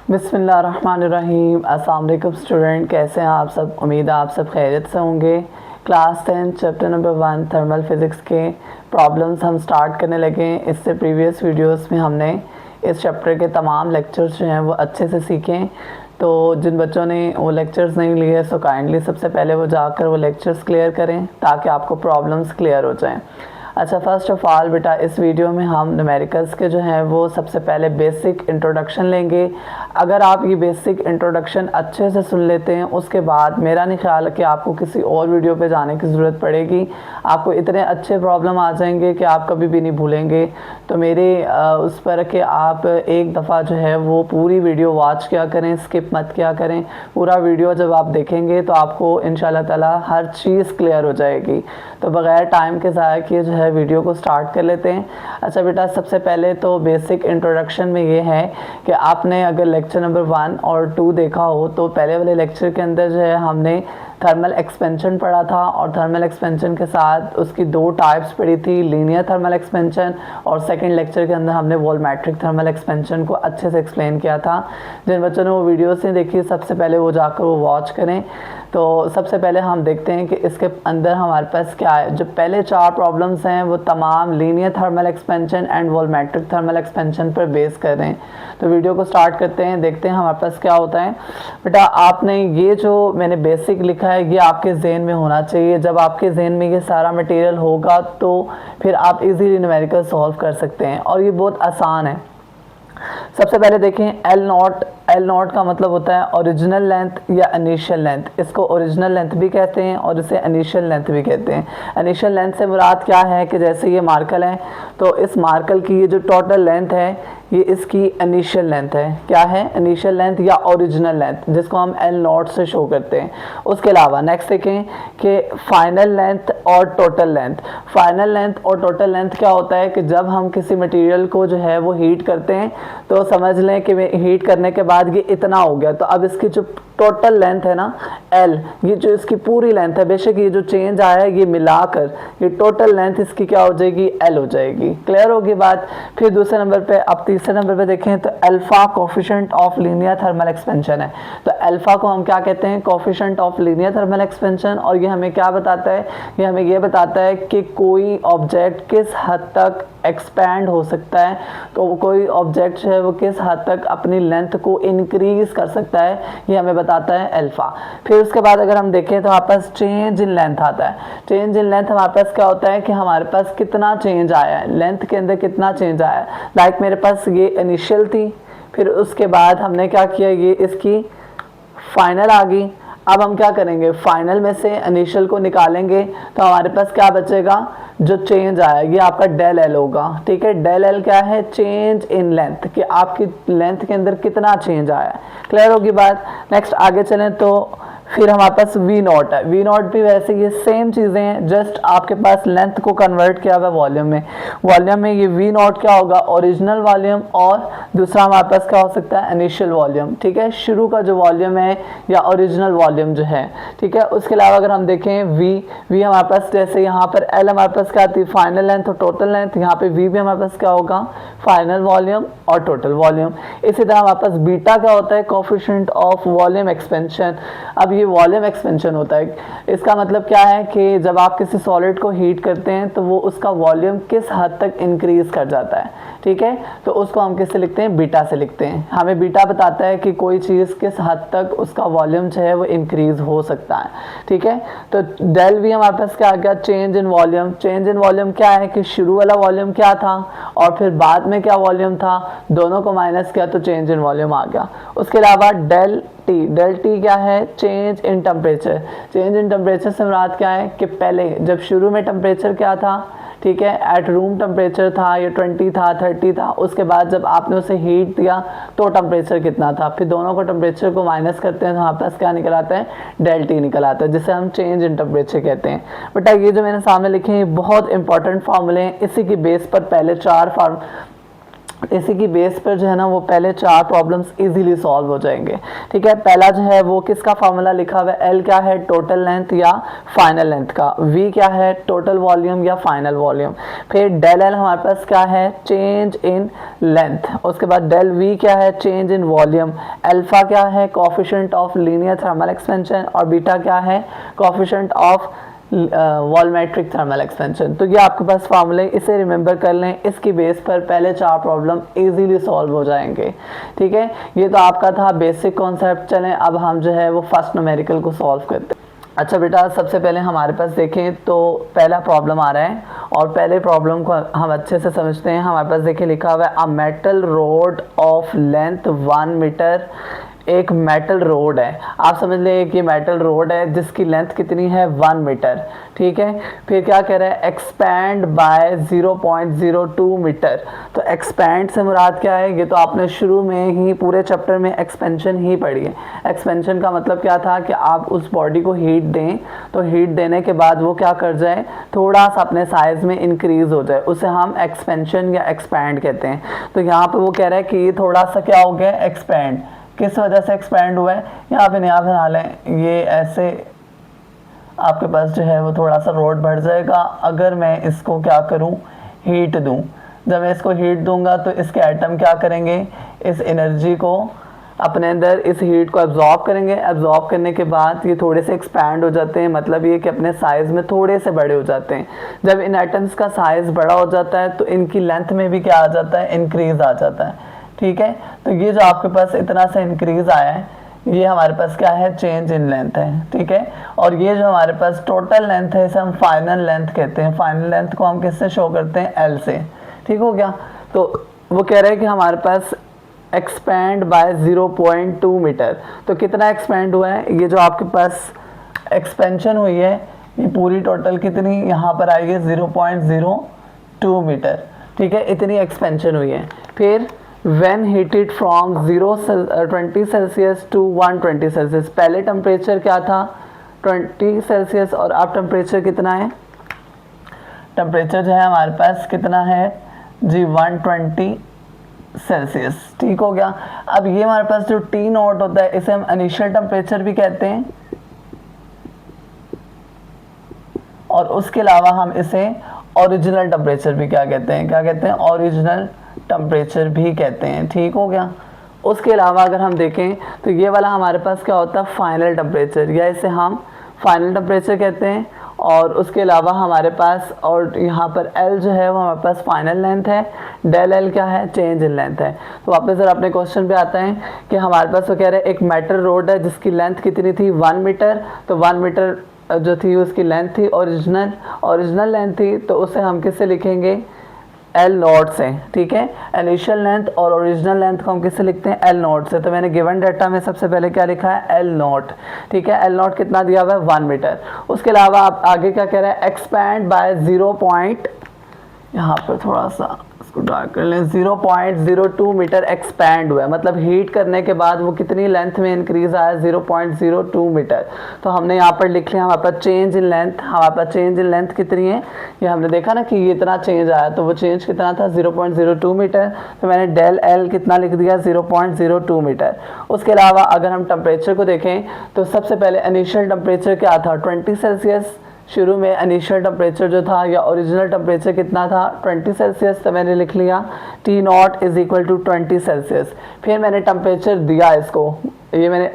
बिस्मिल्लाहिर्रहमानिर्रहीम। अस्सलाम वालेकुम स्टूडेंट, कैसे हैं आप सब? उम्मीद है आप सब खैरियत से होंगे। Class 10 chapter number 1 thermal physics के प्रॉब्लम्स हम स्टार्ट करने लगे हैं। इससे प्रीवियस वीडियोस में हमने इस चैप्टर के तमाम लेक्चर्स जो हैं वो अच्छे से सीखें। तो जिन बच्चों ने वो लेक्चर्स नहीं लिए सो काइंडली सबसे पहले वो जाकर वो लेक्चर्स क्लियर करें ताकि आपको प्रॉब्लम्स क्लियर हो जाएँ। अच्छा, फ़र्स्ट ऑफ़ ऑल बेटा, इस वीडियो में हम न्यूमेरिकल्स के जो हैं वो सबसे पहले बेसिक इंट्रोडक्शन लेंगे। अगर आप ये बेसिक इंट्रोडक्शन अच्छे से सुन लेते हैं उसके बाद मेरा नहीं ख्याल है कि आपको किसी और वीडियो पे जाने की ज़रूरत पड़ेगी। आपको इतने अच्छे प्रॉब्लम आ जाएंगे कि आप कभी भी नहीं भूलेंगे। तो मेरे उस पर कि आप एक दफ़ा जो है वो पूरी वीडियो वॉच किया करें, स्किप मत किया करें। पूरा वीडियो जब आप देखेंगे तो आपको इंशाल्लाह ताला हर चीज़ क्लियर हो जाएगी। तो बग़ैर टाइम के ज़ाया किए जो है वीडियो को स्टार्ट कर लेते हैं। अच्छा बेटा, सबसे पहले तो बेसिक इंट्रोडक्शन में ये है कि आपने अगर लेक्चर नंबर 1 और 2 देखा हो तो पहले वाले लेक्चर के अंदर जो है हमने थर्मल एक्सपेंशन पढ़ा था और थर्मल एक्सपेंशन के साथ उसकी 2 टाइप्स पढ़ी थी, लीनियर थर्मल एक्सपेंशन, और सेकंड लेक्चर के अंदर हमने वॉल्यूमेट्रिक थर्मल एक्सपेंशन को अच्छे से एक्सप्लेन किया था। जिन बच्चों ने वो वीडियोस नहीं देखी सबसे पहले वो जाकर वो वॉच करें। तो सबसे पहले हम देखते हैं कि इसके अंदर हमारे पास क्या है। जो पहले 4 प्रॉब्लम्स हैं वो तमाम linear thermal expansion and volumetric thermal expansion पर बेस कर रहे हैं। तो वीडियो को स्टार्ट करते हैं, देखते हैं हमारे पास क्या होता है। बेटा, आपने ये जो मैंने बेसिक लिखा है ये आपके जहन में होना चाहिए। जब आपके जहन में ये सारा मटेरियल होगा तो फिर आप इजीली न्यूमेरिकल सॉल्व कर सकते हैं और ये बहुत आसान है। सबसे पहले देखें एल नॉट का मतलब होता है ओरिजिनल लेंथ या इनिशियल लेंथ। इसको ओरिजिनल लेंथ भी कहते हैं और इसे इनिशियल लेंथ भी कहते हैं। इनिशियल लेंथ से मुराद क्या है कि जैसे ये मार्कल है तो इस मार्कल की ये जो टोटल लेंथ है ये इसकी इनिशियल लेंथ है। क्या है? इनिशियल लेंथ या ओरिजिनल लेंथ, जिसको हम एल नॉट से शो करते हैं। उसके अलावा नेक्स्ट देखें कि फाइनल लेंथ और टोटल लेंथ। फाइनल लेंथ और टोटल लेंथ क्या होता है कि जब हम किसी मटेरियल को जो है वो हीट करते हैं तो समझ लें कि हीट करने के बाद ये इतना हो गया, तो अब इसकी जो टोटल लेंथ है ना एल, ये जो इसकी पूरी लेंथ है, बेशक ये जो चेंज आया है ये मिलाकर ये टोटल लेंथ इसकी क्या हो जाएगी? एल हो जाएगी। क्लियर होगी बात? फिर दूसरे नंबर पे, अब तीसरे नंबर पे देखें तो alpha coefficient of linear thermal expansion है। तो अल्फा को हम क्या कहते हैं? Coefficient of linear thermal expansion. और ये हमें क्या बताता है? ये हमें ये बताता है कि कोई ऑब्जेक्ट किस हद तक एक्सपैंड हो सकता है, तो कोई ऑब्जेक्ट जो है वो किस हद तक अपनी लेंथ को इंक्रीज कर सकता है, ये हमें बताता है अल्फा। फिर उसके बाद अगर हम देखें तो हमारे पास चेंज इन लेंथ आता है। चेंज इन लेंथ हमारे पास क्या होता है कि हमारे पास कितना चेंज आया है, लेंथ के अंदर कितना चेंज आया है। लाइक मेरे पास ये इनिशियल थी, फिर उसके बाद हमने क्या किया, ये इसकी फाइनल आ गई। अब हम क्या करेंगे? फाइनल में से इनिशियल को निकालेंगे तो हमारे पास क्या बचेगा? जो चेंज आया ये आपका डेल एल होगा। ठीक है, डेल एल क्या है? चेंज इन लेंथ, कि आपकी लेंथ के अंदर कितना चेंज आया। क्लियर होगी बात? नेक्स्ट आगे चलें तो फिर हमारे पास वी नॉट है। वी नॉट भी वैसे ये सेम चीज़ें हैं, जस्ट आपके पास लेंथ को कन्वर्ट किया हुआ वॉल्यूम में। वॉल्यूम में ये वी नॉट क्या होगा? ओरिजिनल वॉल्यूम, और दूसरा हमारे पास क्या हो सकता है? Initial volume. ठीक है, शुरू का जो वॉल्यूम है या ओरिजिनल वॉल्यूम जो है। ठीक है, उसके अलावा अगर हम देखें वी हमारे पास, जैसे यहाँ पर एल हमारे पास क्या आती है? फाइनल लेंथ और टोटल लेंथ। यहाँ पे वी भी हमारे पास क्या होगा? फाइनल वॉल्यूम और टोटल वॉल्यूम। इसी तरह हमारे पास बीटा क्या होता है? Coefficient of volume expansion. अब ये वॉल्यूम एक्सपेंशन होता है, इसका मतलब क्या है कि जब आप किसी सॉलिड को हीट करते हैं तो वो उसका वॉल्यूम किस हद तक इंक्रीज कर जाता है। ठीक है, तो उसको हम किससे लिखते हैं? बीटा से लिखते हैं। हमें बीटा बताता है कि कोई चीज़ किस हद तक उसका वॉल्यूम जो है वो इंक्रीज हो सकता है। ठीक है, तो डेल भी हमारे पास क्या आ गया? Change in volume. Change in volume क्या है कि शुरू वाला वॉल्यूम क्या था और फिर बाद में क्या वॉल्यूम था, दोनों को माइनस किया तो चेंज इन वॉल्यूम आ गया। उसके अलावा डेल टी क्या है? Change in temperature. Change in temperature से मुराद क्या है कि पहले जब शुरू में टेम्परेचर क्या था, ठीक है, एट रूम टेम्परेचर था, ये 20 था, 30 था, उसके बाद जब आपने उसे हीट दिया तो टेम्परेचर कितना था, फिर दोनों को टेम्परेचर को माइनस करते हैं तो हमारे पास क्या निकल आता है? डेल टी निकल आता है, जिसे हम चेंज इन टेम्परेचर कहते हैं। बेटा, ये जो मैंने सामने लिखे हैं बहुत इंपॉर्टेंट फार्मूले हैं, इसी की बेस पर पहले इसी की बेस पर जो है ना वो पहले 4 प्रॉब्लम्स इजीली सॉल्व हो जाएंगे। ठीक है, पहला जो है वो किसका फार्मूला लिखा हुआ है, एल क्या है टोटल लेंथ या फाइनल लेंथ का, वी क्या है टोटल वॉल्यूम या फाइनल वॉल्यूम, फिर डेल एल हमारे पास क्या है चेंज इन लेंथ, उसके बाद डेल वी क्या है चेंज इन वॉल्यूम, अल्फा क्या है coefficient of linear thermal expansion और बीटा क्या है coefficient of volumetric thermal expansion. तो ये आपके पास फार्मूले, इसे रिमेंबर कर लें, इसकी बेस पर पहले 4 प्रॉब्लम इजीली सॉल्व हो जाएंगे। ठीक है, ये तो आपका था बेसिक कॉन्सेप्ट। चलें अब हम जो है वो फर्स्ट न्यूमेरिकल को सॉल्व करते हैं। अच्छा बेटा, सबसे पहले हमारे पास देखें तो पहला प्रॉब्लम आ रहा है और पहले प्रॉब्लम को हम अच्छे से समझते हैं। हमारे पास देखिए लिखा हुआ है a metal rod of length 1 metre, एक मेटल रोड है, आप समझ लें कि मेटल रोड है जिसकी लेंथ कितनी है 1 मीटर। ठीक है, फिर क्या कह रहा है एक्सपैंड बाय 0.02 मीटर। तो एक्सपैंड से मुराद क्या है, ये तो आपने शुरू में ही पूरे चैप्टर में एक्सपेंशन ही पढ़ी है। एक्सपेंशन का मतलब क्या था कि आप उस बॉडी को हीट दें, तो हीट देने के बाद वो क्या कर जाए थोड़ा सा अपने साइज में इंक्रीज हो जाए, उसे हम एक्सपेंशन या एक्सपैंड कहते हैं। तो यहाँ पे वो कह रहा है कि ये थोड़ा सा क्या हो गया एक्सपैंड, किस वजह से एक्सपैंड हुआ है, यहाँ पे नया लें, ये ऐसे आपके पास जो है वो थोड़ा सा रोड बढ़ जाएगा। अगर मैं इसको क्या करूँ हीट दूँ, जब मैं इसको हीट दूंगा तो इसके एटम क्या करेंगे, इस एनर्जी को अपने अंदर, इस हीट को एब्जॉर्ब करेंगे। एब्जॉर्ब करने के बाद ये थोड़े से एक्सपैंड हो जाते हैं, मतलब ये कि अपने साइज़ में थोड़े से बड़े हो जाते हैं। जब इन एटम्स का साइज़ बड़ा हो जाता है तो इनकी लेंथ में भी क्या आ जाता है इंक्रीज आ जाता है। ठीक है, तो ये जो आपके पास इतना सा इंक्रीज आया है ये हमारे पास क्या है चेंज इन लेंथ है। ठीक है, और ये जो हमारे पास टोटल लेंथ है इसे हम फाइनल लेंथ कहते हैं। फाइनल लेंथ को हम किससे शो करते हैं एल से। ठीक हो गया, तो वो कह रहे हैं कि हमारे पास एक्सपैंड बाय 0.2 मीटर। तो कितना एक्सपैंड हुआ है, ये जो आपके पास एक्सपेंशन हुई है ये पूरी टोटल कितनी यहाँ पर आई है 0.02 मीटर। ठीक है, इतनी एक्सपेंशन हुई है। फिर when heated from 20 celsius to 120 celsius, पहले टेम्परेचर क्या था 20 सेल्सियस और अब टेम्परेचर कितना है, टेम्परेचर जो है हमारे पास कितना है जी 120 सेल्सियस। ठीक हो गया, अब ये हमारे पास जो टी नॉट होता है इसे हम इनिशियल टेम्परेचर भी कहते हैं और उसके अलावा हम इसे ओरिजिनल टेम्परेचर भी क्या कहते हैं, क्या कहते हैं ओरिजिनल टेम्परेचर भी कहते हैं। ठीक हो गया, उसके अलावा अगर हम देखें तो ये वाला हमारे पास क्या होता है फाइनल टेम्परेचर, या इसे हम फाइनल टेम्परेचर कहते हैं। और उसके अलावा हमारे पास और यहाँ पर L जो है वो हमारे पास फाइनल लेंथ है, डेल L क्या है चेंज इन लेंथ है। तो वापस जरा अपने क्वेश्चन पे आते हैं कि हमारे पास वो कह रहे हैं एक मेटल रोड है जिसकी लेंथ कितनी थी 1 मीटर। तो 1 मीटर जो थी उसकी लेंथ थी ओरिजिनल लेंथ थी, तो उसे हम किससे लिखेंगे एल नॉट से। ठीक है, इनिशियल लेंथ और ओरिजिनल लेंथ को हम किससे लिखते हैं एल नॉट से। तो मैंने गिवन डाटा में सबसे पहले क्या लिखा है एल नॉट। ठीक है, एल नॉट कितना दिया हुआ है 1 मीटर। उसके अलावा आप आगे क्या कह रहे हैं एक्सपैंड बाय 0. यहाँ पर थोड़ा सा इसको ड्रा कर लें, 0.02 मीटर एक्सपैंड हुआ है, मतलब हीट करने के बाद वो कितनी लेंथ में इंक्रीज आया 0.02 मीटर। तो हमने यहाँ पर लिख लिया हमारे पास चेंज इन लेंथ, हमारे पास चेंज इन लेंथ कितनी है, ये हमने देखा ना कि ये इतना चेंज आया, तो वो चेंज कितना था 0.02 मीटर। तो मैंने डेल एल कितना लिख दिया 0.02 मीटर। उसके अलावा अगर हम टेम्परेचर को देखें तो सबसे पहले इनिशियल टेम्परेचर क्या था 20 सेल्सियस। शुरू में इनिशियल टेम्परेचर जो था या ओरिजिनल टेम्परेचर कितना था 20 सेल्सियस। तो मैंने लिख लिया T naught is equal to 20 celsius. फिर मैंने टेम्परेचर दिया इसको, ये मैंने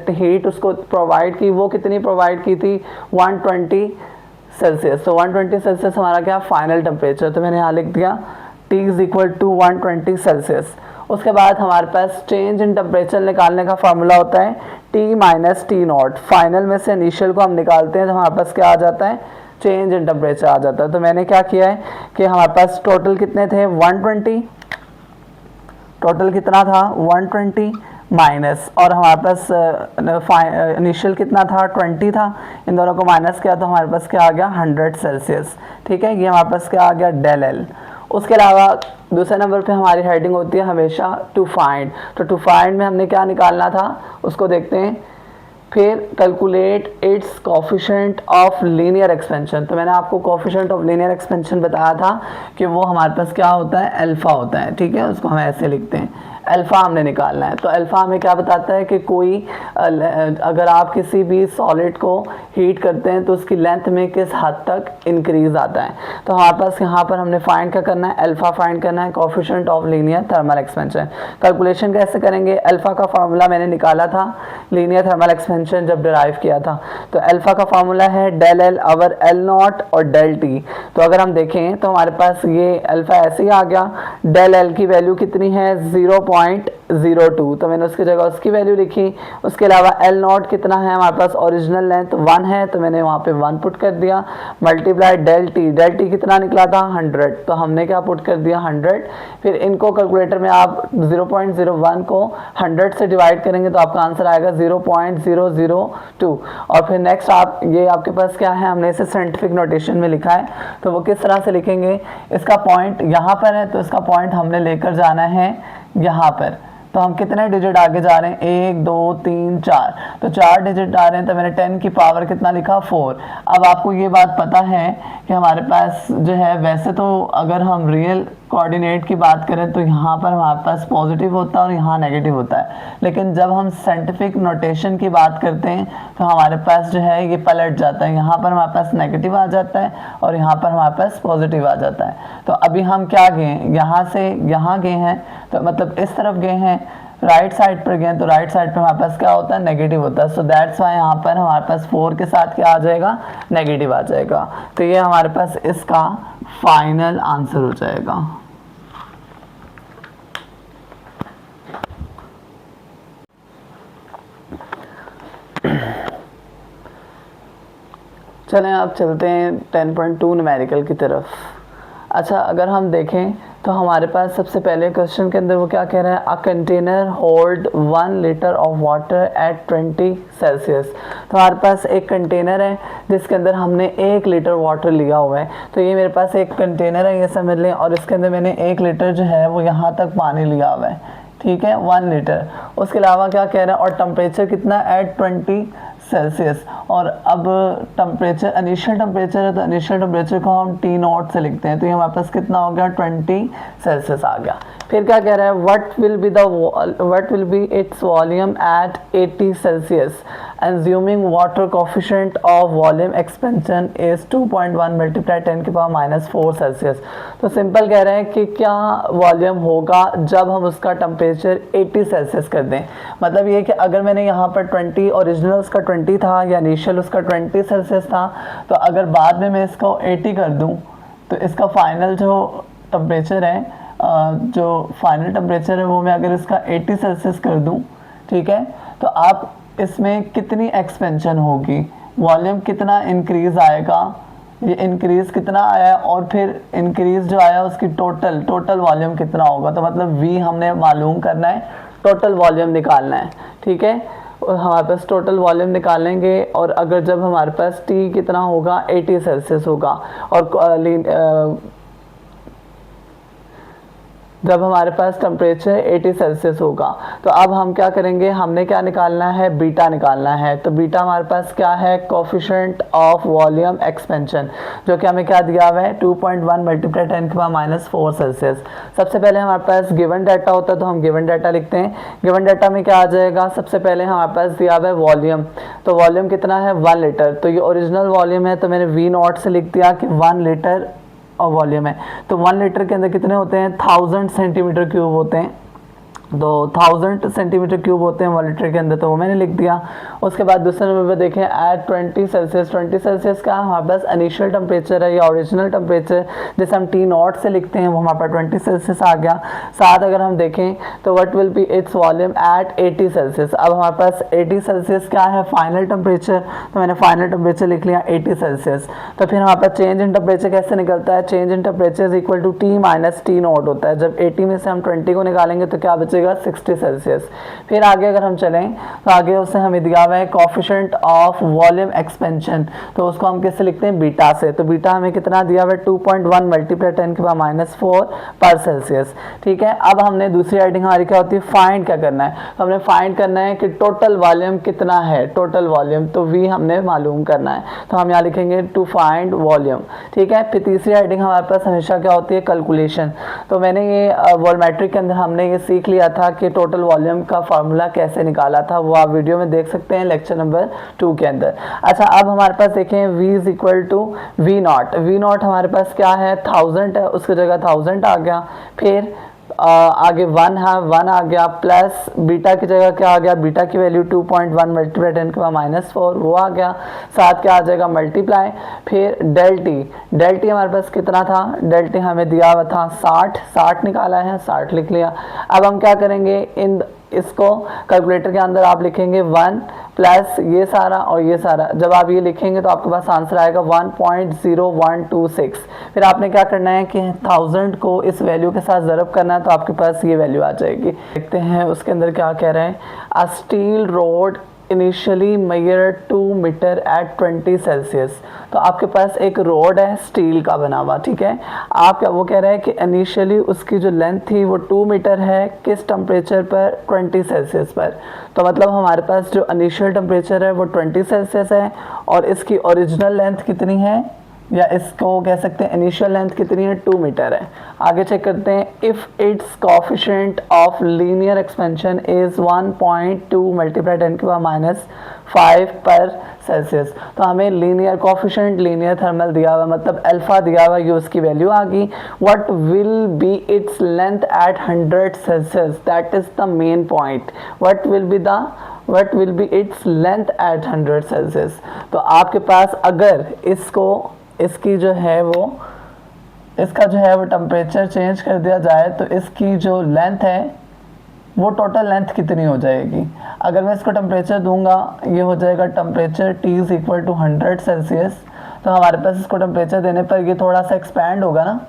हीट उसको प्रोवाइड की, वो कितनी प्रोवाइड की थी 120 सेल्सियस। तो 120 सेल्सियस हमारा क्या फाइनल टेम्परेचर। तो मैंने यहाँ लिख दिया T is equal to 120 celsius. उसके बाद हमारे पास चेंज इन टेम्परेचर निकालने का फार्मूला होता है T minus T not. Final में से इनिशियल को हम निकालते हैं तो हमारे पास क्या आ जाता है चेंज इन टेम्परेचर आ जाता है। तो मैंने क्या किया है कि हमारे पास टोटल कितने थे 120, टोटल कितना था 120 माइनस, और हमारे पास इनिशियल कितना था 20 था, इन दोनों को माइनस किया तो हमारे पास क्या आ गया 100 सेल्सियस। ठीक है, ये हमारे पास क्या आ गया डेल एल। उसके अलावा दूसरे नंबर पे हमारी हेडिंग होती है हमेशा टू फाइंड। तो टू फाइंड में हमने क्या निकालना था उसको देखते हैं। फिर calculate its coefficient of linear expansion. तो मैंने आपको कोफिशिएंट ऑफ लीनियर एक्सपेंशन बताया था कि वो हमारे पास क्या होता है, अल्फा होता है, ठीक है, उसको हम ऐसे लिखते हैं, अल्फा हमने निकालना है। तो अल्फा हमें क्या बताता है कि कोई अगर आप किसी भी सॉलिड को हीट करते हैं तो उसकी लेंथ में किस हद तक इंक्रीज आता है। तो हमारे पास यहाँ पर हमने फाइंड क्या करना है, अल्फा फाइंड करना है, coefficient of linear thermal expansion. Calculation कैसे करेंगे, अल्फा का फार्मूला मैंने निकाला था लीनियर थर्मल एक्सपेंशन जब डिराइव किया था। तो अल्फा का फार्मूला है del L over L naught और डेल टी। तो अगर हम देखें तो हमारे पास ये अल्फा ऐसे ही आ गया, डेल एल की वैल्यू कितनी है 0.02, तो मैंने उसकी जगह उसकी वैल्यू लिखी। उसके अलावा एल नॉट कितना है हमारे पास, ओरिजिनल लेंथ 1 है, तो मैंने वहाँ पे 1 पुट कर दिया, मल्टीप्लाई डेल टी कितना निकला था 100, तो हमने क्या पुट कर दिया 100। फिर इनको कैलकुलेटर में आप 0.01 को 100 से डिवाइड करेंगे तो आपका आंसर आएगा 0.002। और फिर नेक्स्ट आप ये आपके पास क्या है, हमने इसे साइंटिफिक नोटेशन में लिखा है, तो वो किस तरह से लिखेंगे, इसका पॉइंट यहाँ पर है तो इसका पॉइंट हमने लेकर जाना है यहाँ पर। तो हम कितने डिजिट आगे जा रहे हैं, 1 2 3 4, तो 4 डिजिट आ रहे हैं, तो मैंने 10 की पावर कितना लिखा 4। अब आपको ये बात पता है कि हमारे पास जो है, वैसे तो अगर हम रियल कोऑर्डिनेट की बात करें तो यहाँ पर हमारे पास पॉजिटिव होता है और यहाँ नेगेटिव होता है, लेकिन जब हम साइंटिफिक नोटेशन की बात करते हैं तो हमारे पास जो है ये पलट जाता है, यहाँ पर हमारे पास नेगेटिव आ जाता है और यहाँ पर हमारे पास पॉजिटिव आ जाता है। तो अभी हम क्या गए, यहाँ से यहाँ गए हैं, तो मतलब इस तरफ गए हैं, राइट साइड पर गए तो राइट साइड पर हमारे पास क्या होता है, नेगेटिव होता है। सो दैट्स वाई यहाँ पर हमारे पास 4 के साथ क्या आ जाएगा, नेगेटिव आ जाएगा। तो ये हमारे पास इसका फाइनल आंसर हो जाएगा। चलें आप चलते हैं 10.2 न्यूमेरिकल की तरफ। अच्छा, अगर हम देखें तो हमारे पास सबसे पहले क्वेश्चन के अंदर वो क्या कह रहा है, a container hold 1 litre of water at 20 Celsius. तो हमारे पास एक कंटेनर है जिसके अंदर हमने 1 लीटर वाटर लिया हुआ है। तो ये मेरे पास एक कंटेनर है, ये समझ लें, और इसके अंदर मैंने 1 लीटर जो है वो यहाँ तक पानी लिया हुआ है, ठीक है, 1 लीटर। उसके अलावा क्या कह रहा है, और टेम्परेचर कितना, एट 20 सेल्सियस। और अब टेम्परेचर इनिशियल टेम्परेचर है, तो इनिशियल टेम्परेचर को हम टी नॉट से लिखते हैं, तो ये हमारे पास कितना हो गया 20 सेल्सियस आ गया। फिर क्या कह रहा है, what will be its volume at 80 Celsius assuming water coefficient of volume expansion is 2.1 multiply 10 की पावर -4 सेल्सियस। तो सिंपल कह रहे हैं कि क्या वॉल्यूम होगा जब हम उसका टेम्परेचर 80 सेल्सियस कर दें। मतलब ये कि अगर मैंने यहाँ पर 20, ओरिजिनल उसका 20 था या इनिशियल उसका 20 सेल्सियस था, तो अगर बाद में मैं इसको 80 कर दूँ तो इसका फाइनल जो टेम्परेचर है, जो फाइनल टेम्परेचर है वो मैं अगर इसका 80 सेल्सियस कर दूं, ठीक है, तो आप इसमें कितनी एक्सपेंशन होगी, वॉल्यूम कितना इंक्रीज आएगा, ये इंक्रीज कितना आया, और फिर इंक्रीज जो आया उसकी टोटल वॉल्यूम कितना होगा। तो मतलब V हमने मालूम करना है, टोटल वॉल्यूम निकालना है, ठीक है, और हमारे पास टोटल वॉल्यूम निकालेंगे। और अगर जब हमारे पास T कितना होगा 80 सेल्सियस होगा, और जब हमारे पास टेम्परेचर 80 सेल्सियस होगा, तो अब हम क्या करेंगे, हमने क्या निकालना है, बीटा निकालना है। तो बीटा हमारे पास क्या है, कोफिशिएंट ऑफ वॉल्यूम एक्सपेंशन, जो कि हमें क्या दिया हुआ है 2.1 मल्टीप्लाई 10 की पावर -4 सेल्सियस। सबसे पहले हमारे पास गिवन डाटा होता है तो हम गिवन डाटा लिखते हैं। गिवन डाटा में क्या आ जाएगा, सबसे पहले हमारे पास दिया हुआ है वॉल्यूम, तो वॉल्यूम कितना है 1 लीटर, तो ये ओरिजिनल वॉल्यूम है, तो मैंने V नॉट से लिख दिया कि 1 लीटर और वॉल्यूम है। तो 1 लीटर के अंदर कितने होते हैं, 1000 सेंटीमीटर क्यूब होते हैं, तो 1000 सेंटीमीटर क्यूब होते हैं 1 लीटर के अंदर, तो वो मैंने लिख दिया। उसके बाद दूसरे नंबर पर देखें एट 20 सेल्सियस। 20 सेल्सियस का हमारे पास इनिशियल टेम्परेचर है या ओरिजिनल टेम्परेचर, जिसे हम T नॉट से लिखते हैं, वो हमारे पास 20 सेल्सियस आ गया। साथ अगर हम देखें तो what will be its volume at 80 Celsius. अब हमारे पास 80 सेल्सियस क्या है, फाइनल टेम्परेचर, तो मैंने फाइनल टेम्परेचर लिख लिया 80 सेल्सियस। तो फिर हमारे पास चेंज इन टेम्परेचर कैसे निकलता है, change in temperature is equal to T minus T naught होता है। जब 80 में से हम 20 को निकालेंगे तो क्या बचेगा, देगा 60 सेल्सियस। फिर आगे अगर हम चलें तो आगे उससे हमें दिया हुआ है कोफिशिएंट ऑफ वॉल्यूम एक्सपेंशन, तो उसको हम किससे लिखते हैं, बीटा से। तो बीटा हमें कितना दिया हुआ है 2.1 मल्टीप्लाई 10⁻⁴ पर सेल्सियस। ठीक है, अब हमने दूसरी हेडिंग हमारी क्या होती है, फाइंड क्या करना है। तो हमने फाइंड करना है कि टोटल वॉल्यूम कितना है, टोटल वॉल्यूम तो V हमने मालूम करना है, तो हम यहाँ लिखेंगे टू फाइंड वॉल्यूम। ठीक है, फिर तीसरी हेडिंग हमारे पास हमेशा क्या होती है, कैलकुलेशन। तो मैंने ये वॉल्यूमेट्रिक के अंदर हमने ये सीख लिया था कि टोटल वॉल्यूम का फार्मूला कैसे निकाला था, वो आप वीडियो में देख सकते हैं लेक्चर नंबर 2 के अंदर। अच्छा, अब हमारे पास देखें V is equal to V0। V0 हमारे पास क्या है, 1000 है, उसकी जगह 1000 आ गया। फिर आगे 1 है, 1 आ गया, प्लस बीटा की जगह क्या आ गया, बीटा की वैल्यू 2.1 मल्टीप्लाई 10⁻⁴ वो आ गया, साथ क्या आ जाएगा, मल्टीप्लाई। फिर डेल टी हमारे पास कितना था, डेल टी हमें दिया हुआ था 60 निकाला है, 60 लिख लिया। अब हम क्या करेंगे, इसको कैलकुलेटर के अंदर आप लिखेंगे 1 प्लस ये सारा और ये सारा, जब आप ये लिखेंगे तो आपके पास आंसर आएगा 1.0126। फिर आपने क्या करना है कि 1000 को इस वैल्यू के साथ ज़रब करना है, तो आपके पास ये वैल्यू आ जाएगी। देखते हैं उसके अंदर क्या कह रहे हैं, a steel rod initially measured 2 metre at 20 Celsius. तो आपके पास एक रोड है स्टील का बना हुआ, ठीक है, आप क्या वो कह रहे हैं कि इनिशियली उसकी जो लेंथ थी वो 2 मीटर है, किस टेम्परेचर पर, 20 सेल्सियस पर। तो मतलब हमारे पास जो इनिशियल टेम्परेचर है वो 20 सेल्सियस है, और इसकी ओरिजिनल लेंथ कितनी है, या इसको कह सकते हैं इनिशियल लेंथ कितनी है, 2 मीटर है। आगे चेक करते हैं, if it's coefficient of linear expansion is 1.2 multiply 10⁻⁵ पर सेल्सियस। तो हमें लीनियर कोफिशिएंट, लीनियर थर्मल दिया हुआ, मतलब अल्फा दिया हुआ, ये उसकी वैल्यू आ गई। What will be its length at 100 celsius, that is the main point. What will be its length at 100 celsius. तो आपके पास अगर इसकी जो है वो इसका जो है वो टेम्परेचर चेंज कर दिया जाए तो इसकी जो लेंथ है वो टोटल लेंथ कितनी हो जाएगी। अगर मैं इसको टेम्परेचर दूंगा, ये हो जाएगा temperature T is equal to 100 celsius. तो हमारे पास इसको टेम्परेचर देने पर ये थोड़ा सा एक्सपैंड होगा ना,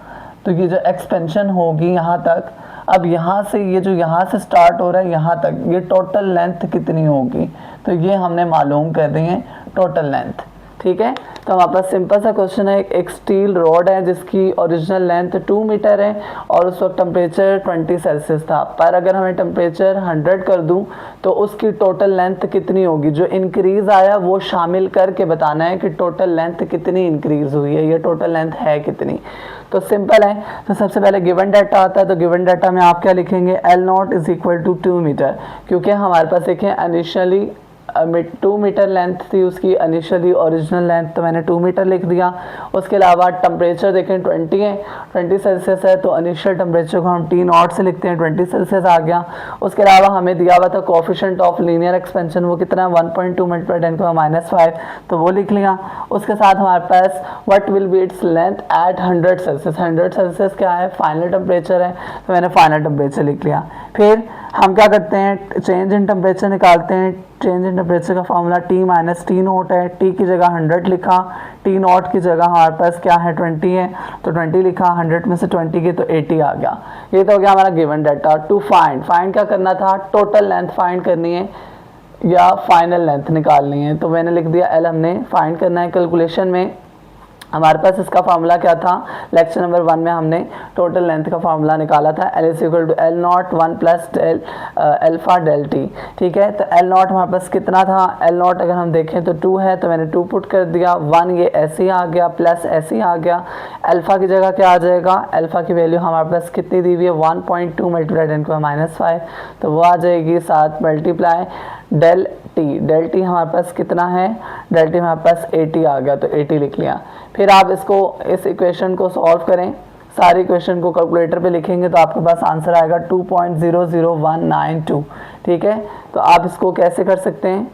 तो ये जो एक्सपेंशन होगी यहाँ तक, अब यहाँ से ये जो यहाँ से स्टार्ट हो रहा है यहाँ तक, ये टोटल लेंथ कितनी होगी, तो ये हमने मालूम कर दी है टोटल लेंथ। ठीक है, तो हमारे पास सिंपल सा क्वेश्चन है, एक स्टील रॉड है जिसकी ओरिजिनल लेंथ 2 मीटर है और उस वक्त टेम्परेचर 20 सेल्सियस था, पर अगर हमें टेम्परेचर 100 कर दूं तो उसकी टोटल लेंथ कितनी होगी, जो इंक्रीज़ आया वो शामिल करके बताना है कि टोटल लेंथ कितनी इंक्रीज़ हुई है, ये टोटल लेंथ है कितनी। तो सिंपल है, तो सबसे पहले गिवन डाटा आता है, तो गिवन डाटा में आप क्या लिखेंगे, L0 is equal to 2 metre, क्योंकि हमारे पास देखें इनिशियली 2 मीटर लेंथ थी उसकी इनिशियली ओरिजिनल लेंथ, तो मैंने 2 मीटर लिख दिया। उसके अलावा टेम्परेचर देखें 20 है, 20 सेल्सियस है, तो इनिशियल टेम्परेचर को हम T0 से लिखते हैं, 20 सेल्सियस आ गया। उसके अलावा हमें दिया हुआ था कोफिशिएंट ऑफ लीनियर एक्सपेंशन, वो कितना है 1.2 मल्टीप्लाई 10⁻⁵, तो वो लिख लिया। उसके साथ हमारे पास what will be its length at 100 Celsius, 100 Celsius क्या है, फाइनल टेम्परेचर है, तो मैंने फाइनल टेम्परेचर लिख लिया। फिर हम क्या करते हैं, चेंज इन टेम्परेचर निकालते हैं। चेंज इन टेम्परेचर का फॉर्मूला T माइनस T0 है, T की जगह 100 लिखा, T0 की जगह हमारे पास क्या है 20 है, तो 20 लिखा, 100 में से 20 के तो 80 आ गया। ये तो हो गया हमारा गिवन डाटा। टू फाइंड क्या करना था, टोटल लेंथ फाइंड करनी है या फाइनल लेंथ निकालनी है, तो मैंने लिख दिया L हमने फाइंड करना है। कैलकुलेशन में हमारे पास इसका फार्मूला क्या था, लेक्चर नंबर 1 में हमने टोटल लेंथ का फार्मूला निकाला था, L is equal to L0 1 plus alpha del T. ठीक है, तो L0 हमारे पास कितना था, L0 अगर हम देखें तो 2 है, तो मैंने 2 पुट कर दिया, 1 ये ऐसे ही आ गया, प्लस ऐसे ही आ गया। अल्फा की जगह क्या आ जाएगा, अल्फा की वैल्यू हमारे पास कितनी दी हुई है 1.2 मल्टीप्लाई 10⁻⁵, तो वो आ जाएगी, साथ मल्टीप्लाई डेल टी हमारे पास कितना है, डेल टी हमारे पास 80 आ गया, तो 80 लिख लिया। फिर आप इस इक्वेशन को सॉल्व करें, सारे इक्वेशन को कैलकुलेटर पे लिखेंगे तो आपके पास आंसर आएगा 2.00192। ठीक है, तो आप इसको कैसे कर सकते हैं,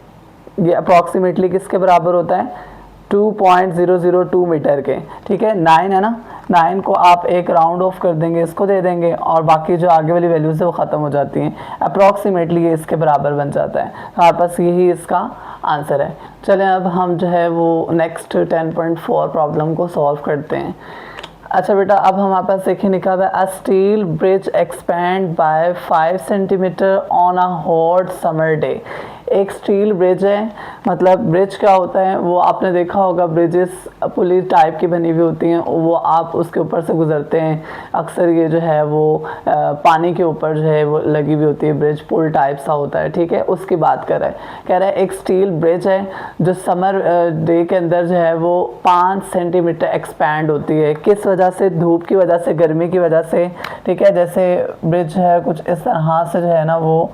ये अप्रॉक्सीमेटली किसके बराबर होता है, 2.002 मीटर के। ठीक है, 9 है ना, 9 को आप एक राउंड ऑफ कर देंगे, इसको दे देंगे, और बाकी जो आगे वाली वैल्यूज है वो ख़त्म हो जाती हैं। अप्रॉक्सीमेटली ये इसके बराबर बन जाता है, तो हमारे पास यही इसका आंसर है। चलें अब हम जो है वो नेक्स्ट 10.4 प्रॉब्लम को सॉल्व करते हैं। अच्छा बेटा, अब हमारे पास देखिए लिखा हुआ है a steel bridge expand by 5 centimetre on a hot summer day. एक स्टील ब्रिज है, मतलब ब्रिज क्या होता है, वो आपने देखा होगा ब्रिजेस पुली टाइप की बनी हुई होती हैं, वो आप उसके ऊपर से गुजरते हैं। अक्सर ये जो है वो पानी के ऊपर जो है वो लगी हुई होती है, ब्रिज पुल टाइप सा होता है, ठीक है, उसकी बात कर रहा है। कह रहा है एक स्टील ब्रिज है जो समर डे के अंदर जो है वो 5 सेंटीमीटर एक्सपैंड होती है। किस वजह से? धूप की वजह से, गर्मी की वजह से, ठीक है। जैसे ब्रिज है कुछ इस तरह से जो है ना वो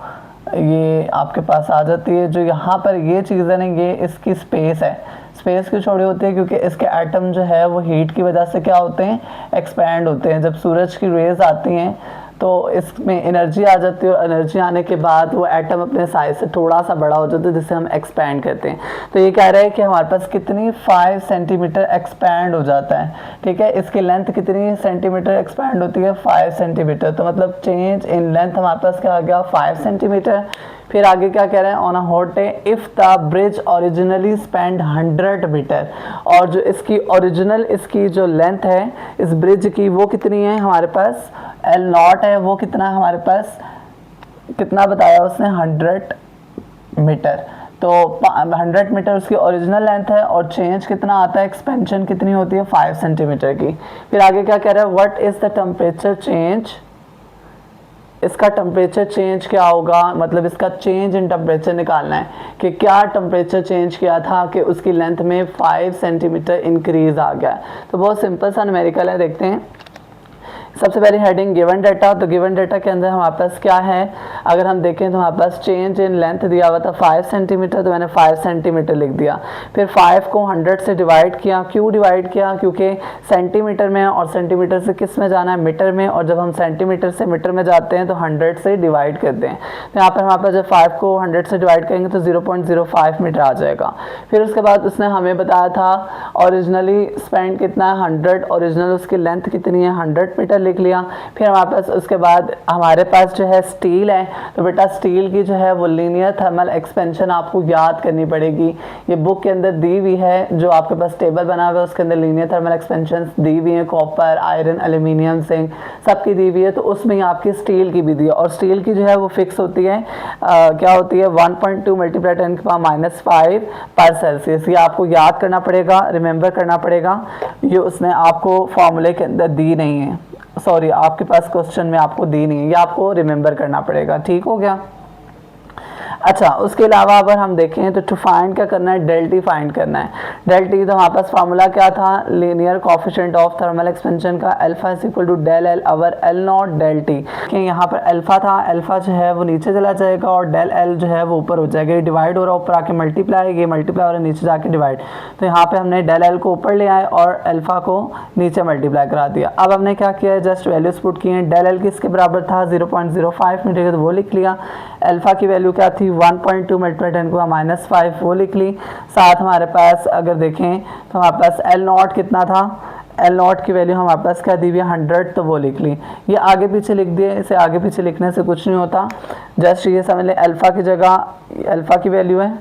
ये आपके पास आ जाती है। जो यहाँ पर ये चीज़ है ना, ये इसकी स्पेस है। स्पेस क्यों छोड़ी होती है? क्योंकि इसके एटम जो है वो हीट की वजह से क्या होते हैं, एक्सपैंड होते हैं। जब सूरज की रेज आती हैं तो इसमें एनर्जी आ जाती है, और एनर्जी आने के बाद वो एटम अपने साइज से थोड़ा सा बड़ा हो जाता है, जिसे हम एक्सपैंड कहते हैं। तो ये कह रहे हैं कि हमारे पास कितनी 5 सेंटीमीटर एक्सपैंड हो जाता है, ठीक है। इसकी लेंथ कितनी सेंटीमीटर एक्सपैंड होती है? 5 सेंटीमीटर। तो मतलब चेंज इन लेंथ हमारे पास क्या आ गया? 5 सेंटीमीटर। फिर आगे क्या कह रहे हैं? On a hot day if the bridge originally spend 100 metre. और जो इसकी ओरिजिनल इसकी जो लेंथ है इस ब्रिज की वो कितनी है हमारे पास? एल नॉट है, वो कितना हमारे पास, कितना बताया उसने? 100 मीटर। तो 100 मीटर उसकी ओरिजिनल लेंथ है, और चेंज कितना आता है, एक्सपेंशन कितनी होती है? 5 सेंटीमीटर की। फिर आगे क्या कह रहा है? What is the temperature change, इसका टेम्परेचर चेंज क्या होगा, मतलब इसका चेंज इन टेम्परेचर निकालना है कि क्या टेम्परेचर चेंज किया था कि उसकी लेंथ में 5 सेंटीमीटर इंक्रीज आ गया। तो बहुत सिंपल सा न्यूमेरिकल है, देखते हैं। सबसे पहले हेडिंग गिवन डाटा। तो गिवन डाटा के अंदर हमारे पास क्या है, अगर हम देखें तो हमारे पास चेंज इन लेंथ दिया हुआ था 5 सेंटीमीटर, तो मैंने 5 सेंटीमीटर लिख दिया। फिर 5 को 100 से डिवाइड किया। क्यों डिवाइड किया? क्योंकि सेंटीमीटर में, और सेंटीमीटर से किस में जाना है? मीटर में। और जब हम सेंटीमीटर से मीटर में जाते हैं तो 100 से डिवाइड करते हैं। तो यहाँ पर हमारे पास जब 5 को 100 से डिवाइड करेंगे तो 0.05 मीटर आ जाएगा। फिर उसके बाद उसने हमें बताया था ओरिजिनली स्पेंड कितना है, 100। ओरिजिनल उसकी लेंथ कितनी है? 100 मीटर लिख लिया। फिर हमारे पास उसके बाद हमारे पास जो है स्टील है, तो बेटा स्टील की जो है वो लीनियर थर्मल एक्सपेंशन आपको याद करनी पड़ेगी। ये बुक के अंदर दी हुई है, जो आपके पास टेबल बना हुआ है उसके अंदर लीनियर थर्मल एक्सपेंशन दी हुई है। कॉपर, आयरन, एल्यूमिनियम, जिंक सबकी दी हुई है। तो उसमें आपकी स्टील की भी दी है, और स्टील की जो है वो फिक्स होती है, क्या होती है? 1.2 मल्टीप्लाई 10⁻⁵ पर सेल्सियस। ये आपको याद करना पड़ेगा, रिमेंबर करना पड़ेगा। ये उसने आपको फॉर्मूले के अंदर दी नहीं है, सॉरी आपके पास क्वेश्चन में आपको दी नहीं है, ये आपको रिमेंबर करना पड़ेगा। ठीक हो गया। अच्छा, उसके अलावा अगर हम देखें तो टू फाइंड क्या करना है? डेल टी फाइंड करना है। डेल टी, तो हमारे पास फार्मूला क्या था? Linear coefficient of thermal expansion का alpha is equal to del L over L naught del T. यहाँ पर अल्फा था, अल्फा जो है वो नीचे चला जाएगा, और डेल एल जो है वो ऊपर हो जाएगा। ये डिवाइड हो रहा है, ऊपर आके मल्टीप्लाई, ये मल्टीप्लाई हो रहा है, नीचे जाके डिवाइड। तो यहाँ पे हमने डेल एल को ऊपर ले आए और अल्फा को नीचे मल्टीप्लाई करा दिया। अब हमने क्या किया है? जस्ट वैल्यूज पुट किए हैं। डेल एल किसके बराबर था? 0.05 मीटर, तो वो लिख लिया। अल्फा की वैल्यू क्या थी? 1.2 मल्टीप्लाई 10⁻⁵ वो लिख ली। साथ हमारे पास अगर देखें तो हमारे पास एल नॉट कितना था? एल नॉट की वैल्यू हमारे पास क्या दी हुई है? 100, तो वो लिख ली। ये आगे पीछे लिख दिए, इसे आगे पीछे लिखने से कुछ नहीं होता। जस्ट ये समझ लें अल्फा की जगह अल्फा की वैल्यू है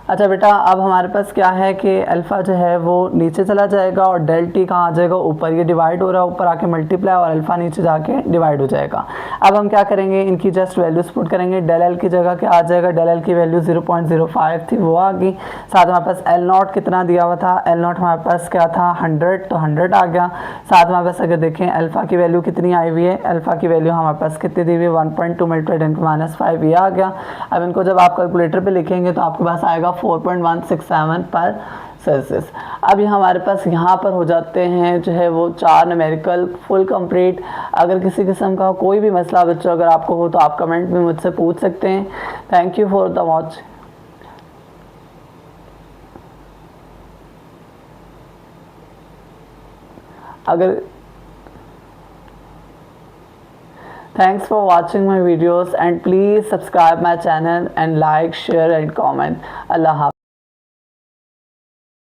अच्छा बेटा, अब हमारे पास क्या है कि अल्फ़ा जो है वो नीचे चला जाएगा और डेल टी कहाँ आ जाएगा? ऊपर। ये डिवाइड हो रहा है, ऊपर आके मल्टीप्लाई, और अल्फ़ा नीचे जाके डिवाइड हो जाएगा। अब हम क्या करेंगे? इनकी जस्ट वैल्यूज पुट करेंगे। डेल एल की जगह क्या आ जाएगा? डेल एल की वैल्यू 0.05 थी, वो आ गई। साथ हमारे पास एल नॉट कितना दिया हुआ था? एल नॉट हमारे पास क्या था? 100, तो 100 आ गया। साथ हमारे पास अगर देखें अल्फ़ा की वैल्यू कितनी आई हुई है? अल्फ़ा की वैल्यू हमारे पास कितनी दी हुई है? 1.2 मल्टीप्लाई 10⁻⁵ ये आ गया। अब इनको जब आप कैलकुलेटर पे लिखेंगे तो आपके पास आएगा 4.167 पर सेल्सियस। अब ये हमारे पास यहाँ पर हो जाते हैं जो है वो 4 न्यूमेरिकल फुल कंप्लीट। अगर किसी किस्म का कोई भी मसला बच्चों अगर आपको हो तो आप कमेंट में मुझसे पूछ सकते हैं। Thank you for the watch. अगर thanks for watching my videos and please subscribe my channel and like, share and comment. Allah Hafiz.